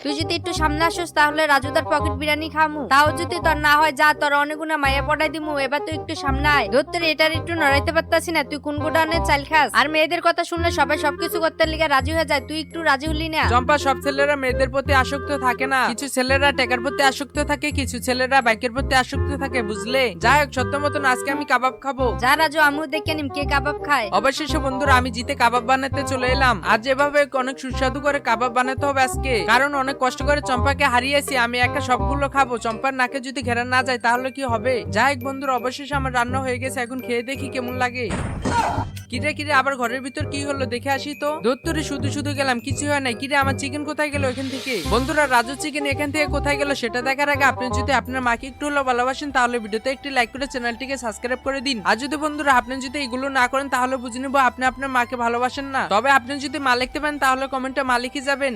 তুই যদি একটু সামনে আসিস তাহলে রাজুদার পকেট বিরিয়ানি খামু, তাও যদি তোর না হয় যা, তোর অনেকগুনা মাইয়া পড়াই দিমু। এবার তুই একটু সামনে আয়। ধরতে এটার একটু নড়াইতে পারতাছি না, তুই কোন গোডাউনের চাল খাস? আর মেয়েদের কথা শুনলে সবাই সবকিছু করতে লিগে রাজি হয়ে যায়, তুই একটু রাজি হলি না? চম্পা, সব ছেলেরা মেয়েদের প্রতি আসক্ত থাকে না, কিছু ছেলেরা টাকার প্রতি আসক্ত থাকে, কিছু ছেলেরা বাইকের প্রতি আসক্ত থাকে, বুঝলে? যাই হোক, সত্য মতন আজকে আমি কাবাব খাবো। যা রাজু, আমিও দেখে নিম কে কাবাব খায়। অবশেষে বন্ধুরা আমি জিতে কাবাব বানাতে চলে এলাম। আজ এভাবে অনেক সুস্বাদু করে কাবাব বানাতে হবে আজকে, কারণ অনেক কষ্ট করে চম্পাকে হারিয়েছি। আমি একা সবগুলো খাবো, চম্পার নাকে যদি ঘেরা না যায় তাহলে কি হবে? যাই হোক বন্ধুরা, অবশেষে আমার রান্না হয়ে গেছে, এখন খেয়ে দেখি কেমন লাগে। কিরে কিরে, আবার ঘরের ভিতর কি হলো দেখে আসি তো। দত্তরে শুধু শুধু গেলাম, কিছু হয় নাই। কিরে, আমার চিকেন কোথায় গেল এখান থেকে? বন্ধুরা, রাজু চিকেন এখান থেকে কোথায় গেল সেটা দেখার আগে আপনি যদি আপনার মাকে একটু হলেও ভালোবাসেন তাহলে ভিডিওতে একটি লাইক করে চ্যানেলটিকে সাবস্ক্রাইব করে দিন। আর যদি বন্ধুরা আপনি যদি এগুলো না করেন তাহলে বুঝে নেবো আপনি আপনার মাকে ভালোবাসেন না। তবে আপনি যদি মা লিখতে পারেন তাহলে কমেন্টে মা লিখে যাবেন।